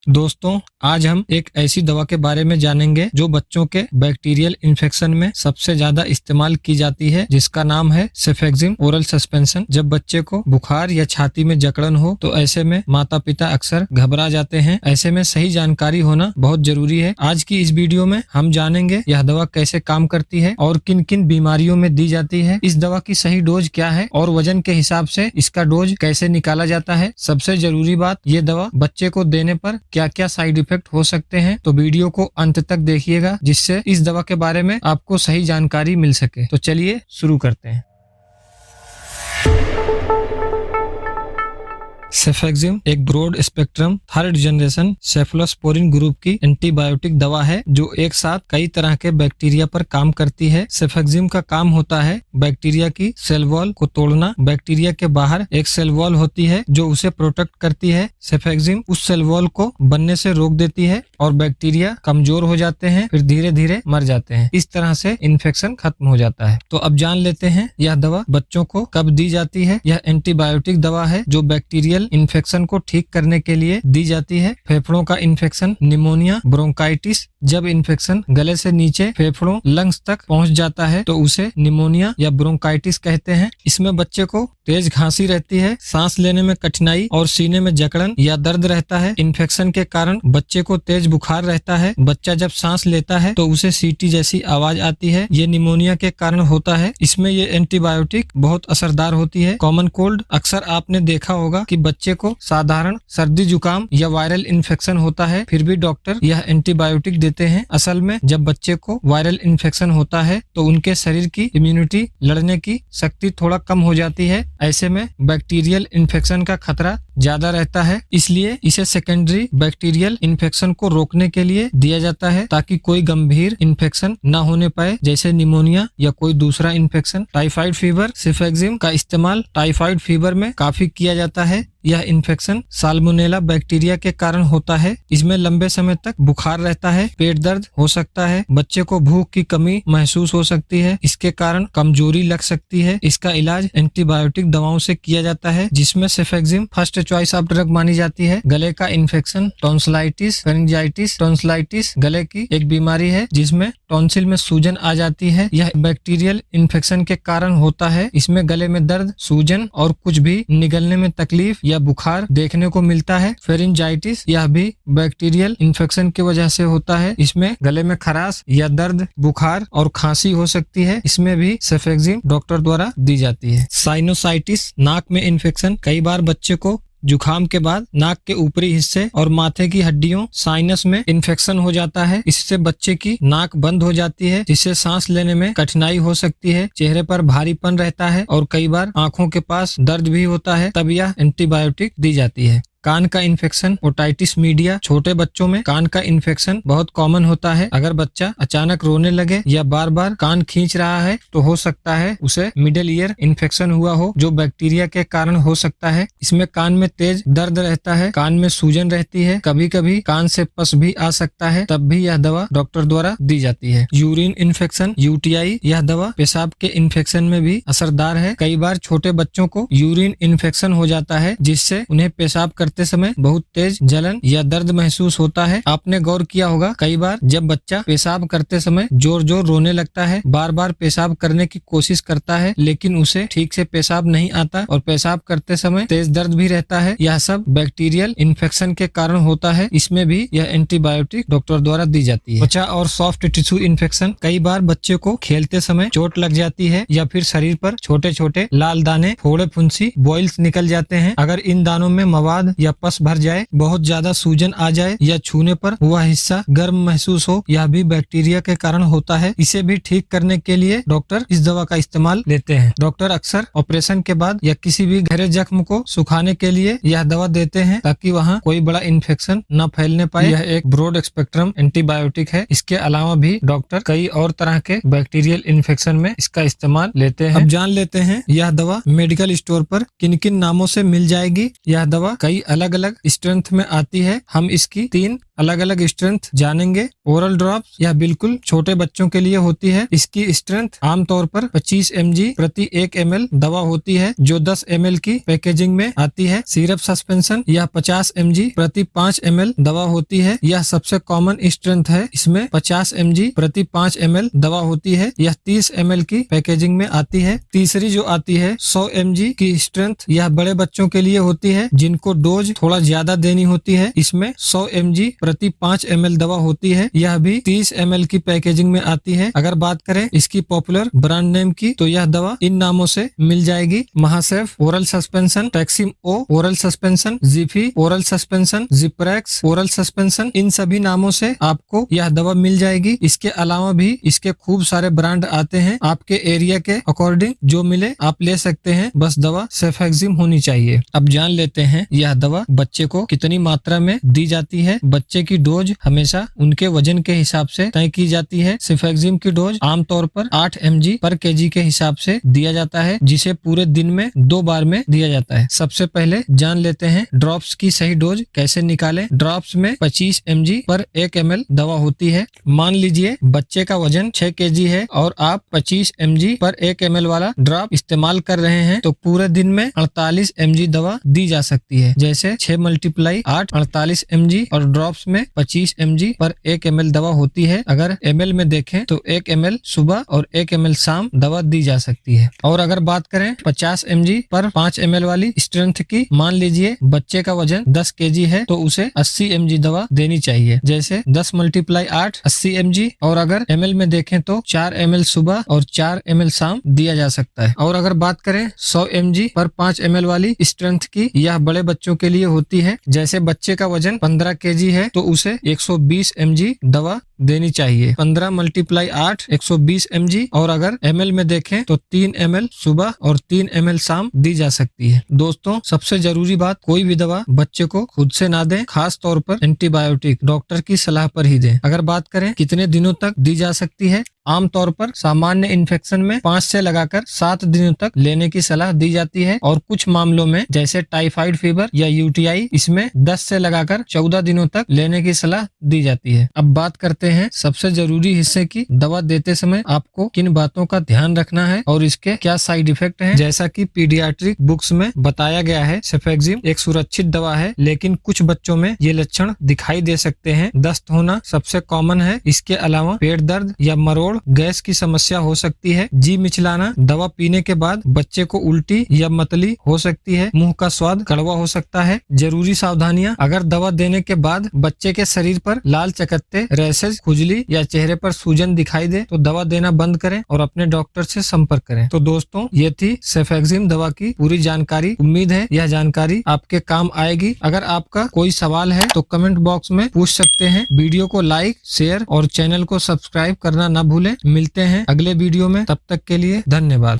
दोस्तों, आज हम एक ऐसी दवा के बारे में जानेंगे जो बच्चों के बैक्टीरियल इन्फेक्शन में सबसे ज्यादा इस्तेमाल की जाती है, जिसका नाम है सेफेक्सिम ओरल सस्पेंशन। जब बच्चे को बुखार या छाती में जकड़न हो तो ऐसे में माता पिता अक्सर घबरा जाते हैं। ऐसे में सही जानकारी होना बहुत जरूरी है। आज की इस वीडियो में हम जानेंगे यह दवा कैसे काम करती है और किन किन बीमारियों में दी जाती है, इस दवा की सही डोज क्या है और वजन के हिसाब से इसका डोज कैसे निकाला जाता है। सबसे जरूरी बात, ये दवा बच्चे को देने पर क्या क्या साइड इफेक्ट हो सकते हैं, तो वीडियो को अंत तक देखिएगा जिससे इस दवा के बारे में आपको सही जानकारी मिल सके। तो चलिए शुरू करते हैं। सेफेक्सिम एक broad spectrum third generation cephalosporin group की एंटीबायोटिक दवा है जो एक साथ कई तरह के बैक्टीरिया पर काम करती है। सेफेक्सिम का काम होता है बैक्टीरिया की सेल वॉल को तोड़ना। बैक्टीरिया के बाहर एक सेल वॉल होती है जो उसे प्रोटेक्ट करती है। सेफेक्सिम उस सेल वॉल को बनने से रोक देती है और बैक्टीरिया कमजोर हो जाते हैं, फिर धीरे धीरे मर जाते हैं। इस तरह से इन्फेक्शन खत्म हो जाता है। तो अब जान लेते हैं यह दवा बच्चों को कब दी जाती है। यह एंटीबायोटिक दवा है जो बैक्टीरियल इन्फेक्शन को ठीक करने के लिए दी जाती है। फेफड़ों का इन्फेक्शन, निमोनिया, ब्रोंकाइटिस, जब इन्फेक्शन गले से नीचे फेफड़ों लंग्स तक पहुंच जाता है तो उसे निमोनिया या ब्रोंकाइटिस कहते हैं। इसमें बच्चे को तेज खांसी रहती है, सांस लेने में कठिनाई और सीने में जकड़न या दर्द रहता है। इन्फेक्शन के कारण बच्चे को तेज बुखार रहता है। बच्चा जब सांस लेता है तो उसे सीटी जैसी आवाज आती है। ये निमोनिया के कारण होता है। इसमें ये एंटीबायोटिक बहुत असरदार होती है। कॉमन कोल्ड, अक्सर आपने देखा होगा कि बच्चे को साधारण सर्दी जुकाम या वायरल इन्फेक्शन होता है, फिर भी डॉक्टर यह एंटीबायोटिक देते हैं। असल में जब बच्चे को वायरल इन्फेक्शन होता है तो उनके शरीर की इम्यूनिटी, लड़ने की शक्ति थोड़ा कम हो जाती है। ऐसे में बैक्टीरियल इन्फेक्शन का खतरा ज्यादा रहता है, इसलिए इसे सेकेंडरी बैक्टीरियल इन्फेक्शन को रोकने के लिए दिया जाता है ताकि कोई गंभीर इन्फेक्शन न होने पाए, जैसे निमोनिया या कोई दूसरा इन्फेक्शन। टाइफाइड फीवर, सेफेक्सिम का इस्तेमाल टाइफाइड फीवर में काफी किया जाता है। यह इन्फेक्शन साल्मोनेला बैक्टीरिया के कारण होता है। इसमें लंबे समय तक बुखार रहता है, पेट दर्द हो सकता है, बच्चे को भूख की कमी महसूस हो सकती है, इसके कारण कमजोरी लग सकती है। इसका इलाज एंटीबायोटिक दवाओं से किया जाता है, जिसमें सेफेक्सिम फर्स्ट चॉइस ऑफ ड्रग मानी जाती है। गले का इन्फेक्शन, टॉन्सिलाइटिस, फेरिंजाइटिस। टॉन्सिलाइटिस गले की एक बीमारी है जिसमें टॉन्सिल में सूजन आ जाती है। यह बैक्टीरियल इन्फेक्शन के कारण होता है। इसमें गले में दर्द, सूजन और कुछ भी निगलने में तकलीफ या बुखार देखने को मिलता है। फेरिंजाइटिस, यह भी बैक्टीरियल इन्फेक्शन की वजह से होता है। इसमें गले में खराश या दर्द, बुखार और खांसी हो सकती है। इसमें भी सेफेक्सिम डॉक्टर द्वारा दी जाती है। साइनोसाइटिस, नाक में इन्फेक्शन। कई बार बच्चे को जुखाम के बाद नाक के ऊपरी हिस्से और माथे की हड्डियों साइनस में इन्फेक्शन हो जाता है। इससे बच्चे की नाक बंद हो जाती है, जिससे सांस लेने में कठिनाई हो सकती है। चेहरे पर भारीपन रहता है और कई बार आंखों के पास दर्द भी होता है, तब यह एंटीबायोटिक दी जाती है। कान का इन्फेक्शन, ओटाइटिस मीडिया। छोटे बच्चों में कान का इन्फेक्शन बहुत कॉमन होता है। अगर बच्चा अचानक रोने लगे या बार बार कान खींच रहा है तो हो सकता है उसे मिडल ईयर इन्फेक्शन हुआ हो, जो बैक्टीरिया के कारण हो सकता है। इसमें कान में तेज दर्द रहता है, कान में सूजन रहती है, कभी कभी कान से पस भी आ सकता है, तब भी यह दवा डॉक्टर द्वारा दी जाती है। यूरिन इन्फेक्शन, यूटीआई, यह दवा पेशाब के इन्फेक्शन में भी असरदार है। कई बार छोटे बच्चों को यूरिन इन्फेक्शन हो जाता है, जिससे उन्हें पेशाब करते समय बहुत तेज जलन या दर्द महसूस होता है। आपने गौर किया होगा कई बार जब बच्चा पेशाब करते समय जोर जोर रोने लगता है, बार बार पेशाब करने की कोशिश करता है, लेकिन उसे ठीक से पेशाब नहीं आता और पेशाब करते समय तेज दर्द भी रहता है। यह सब बैक्टीरियल इन्फेक्शन के कारण होता है। इसमें भी यह एंटीबायोटिक डॉक्टर द्वारा दी जाती है। त्वचा और सॉफ्ट टिश्यू इन्फेक्शन। कई बार बच्चे को खेलते समय चोट लग जाती है या फिर शरीर पर छोटे छोटे लाल दाने, फोड़े, फुंसी, बॉइल्स निकल जाते हैं। अगर इन दानों में मवाद या पस भर जाए, बहुत ज्यादा सूजन आ जाए या छूने पर वह हिस्सा गर्म महसूस हो, यह भी बैक्टीरिया के कारण होता है। इसे भी ठीक करने के लिए डॉक्टर इस दवा का इस्तेमाल लेते हैं। डॉक्टर अक्सर ऑपरेशन के बाद या किसी भी गहरे जख्म को सुखाने के लिए यह दवा देते हैं ताकि वहाँ कोई बड़ा इन्फेक्शन न फैलने पाए। यह एक ब्रॉड स्पेक्ट्रम एंटीबायोटिक है। इसके अलावा भी डॉक्टर कई और तरह के बैक्टीरियल इन्फेक्शन में इसका इस्तेमाल लेते हैं। अब जान लेते हैं यह दवा मेडिकल स्टोर पर किन किन नामों से मिल जाएगी। यह दवा कई अलग अलग स्ट्रेंथ में आती है। हम इसकी 3 अलग अलग स्ट्रेंथ जानेंगे। ओरल ड्रॉप्स यह बिल्कुल छोटे बच्चों के लिए होती है। इसकी स्ट्रेंथ आमतौर पर 25 mg प्रति 1 ml दवा होती है जो 10 ml की पैकेजिंग में आती है। सिरप सस्पेंशन यह 50 mg प्रति 5 ml दवा होती है। यह सबसे कॉमन स्ट्रेंथ है। इसमें 50 mg प्रति 5 ml दवा होती है। यह 30 ml की पैकेजिंग में आती है। तीसरी जो आती है 100 mg की स्ट्रेंथ, यह बड़े बच्चों के लिए होती है जिनको डोज थोड़ा ज्यादा देनी होती है। इसमें 100 mg प्रति 5 ml दवा होती है। यह भी 30 ml की पैकेजिंग में आती है। अगर बात करें इसकी पॉपुलर ब्रांड नेम की तो यह दवा इन नामों से मिल जाएगी। महासेफ oral suspension, Taxim O oral suspension, Zifi oral suspension, जिप्रेक्स ओरल सस्पेंशन, इन सभी नामों से आपको यह दवा मिल जाएगी। इसके अलावा भी इसके खूब सारे ब्रांड आते हैं। आपके एरिया के अकॉर्डिंग जो मिले आप ले सकते हैं, बस दवा सेफेक्सिम होनी चाहिए। अब जान लेते हैं यह दवा बच्चे को कितनी मात्रा में दी जाती है। बच्चे की डोज हमेशा उनके वजन के हिसाब से तय की जाती है। सेफेक्सिम की डोज आमतौर पर 8 mg पर kg के हिसाब से दिया जाता है, जिसे पूरे दिन में 2 बार में दिया जाता है। सबसे पहले जान लेते हैं ड्रॉप्स की सही डोज कैसे निकालें। ड्रॉप्स में 25 mg पर 1 ml दवा होती है। मान लीजिए बच्चे का वजन 6 kg है और आप 25 mg पर 1 ml वाला ड्रॉप इस्तेमाल कर रहे हैं तो पूरे दिन में 48 mg दवा दी जा सकती है। जैसे 6 × 8 48 mg और ड्रॉप्स में 25 mg पर 1 ml दवा होती है। अगर ml में देखें तो 1 ml सुबह और 1 ml शाम दवा दी जा सकती है। और अगर बात करें 50 mg पर 5 ml वाली स्ट्रेंथ की, मान लीजिए बच्चे का वजन 10 kg है तो उसे 80 mg दवा देनी चाहिए। जैसे 10 × 8 80 mg। और अगर ml में देखें तो 4 ml सुबह और 4 ml शाम दिया जा सकता है। और अगर बात करें 100 mg पर 5 ml वाली स्ट्रेंथ की, यह बड़े बच्चों के लिए होती है। जैसे बच्चे का वजन 15 kg है तो उसे 120 mg दवा देनी चाहिए। 15 × 8 120 mg। और अगर ml में देखें तो 3 ml सुबह और 3 ml शाम दी जा सकती है। दोस्तों सबसे जरूरी बात, कोई भी दवा बच्चे को खुद से ना दें, खास तौर पर एंटीबायोटिक डॉक्टर की सलाह पर ही दें। अगर बात करें कितने दिनों तक दी जा सकती है, आमतौर पर सामान्य इन्फेक्शन में 5 से लगाकर 7 दिनों तक लेने की सलाह दी जाती है। और कुछ मामलों में जैसे टाइफाइड फीवर या यूटीआई, इसमें 10 से लगाकर 14 दिनों तक लेने की सलाह दी जाती है। अब बात करते हैं सबसे जरूरी हिस्से की, दवा देते समय आपको किन बातों का ध्यान रखना है और इसके क्या साइड इफेक्ट हैं। जैसा कि पीडियाट्रिक बुक्स में बताया गया है, सेफेक्सिम एक सुरक्षित दवा है, लेकिन कुछ बच्चों में ये लक्षण दिखाई दे सकते हैं। दस्त होना सबसे कॉमन है। इसके अलावा पेट दर्द या मरोड़, गैस की समस्या हो सकती है। जी मिचलाना, दवा पीने के बाद बच्चे को उल्टी या मतली हो सकती है। मुंह का स्वाद कड़वा हो सकता है। जरूरी सावधानियां, अगर दवा देने के बाद बच्चे के शरीर पर लाल चकत्ते, रैशेज, खुजली या चेहरे पर सूजन दिखाई दे तो दवा देना बंद करें और अपने डॉक्टर से संपर्क करें। तो दोस्तों ये थी सेफेक्सिम दवा की पूरी जानकारी। उम्मीद है यह जानकारी आपके काम आएगी। अगर आपका कोई सवाल है तो कमेंट बॉक्स में पूछ सकते हैं। वीडियो को लाइक, शेयर और चैनल को सब्सक्राइब करना न भूलें। मिलते हैं अगले वीडियो में, तब तक के लिए धन्यवाद।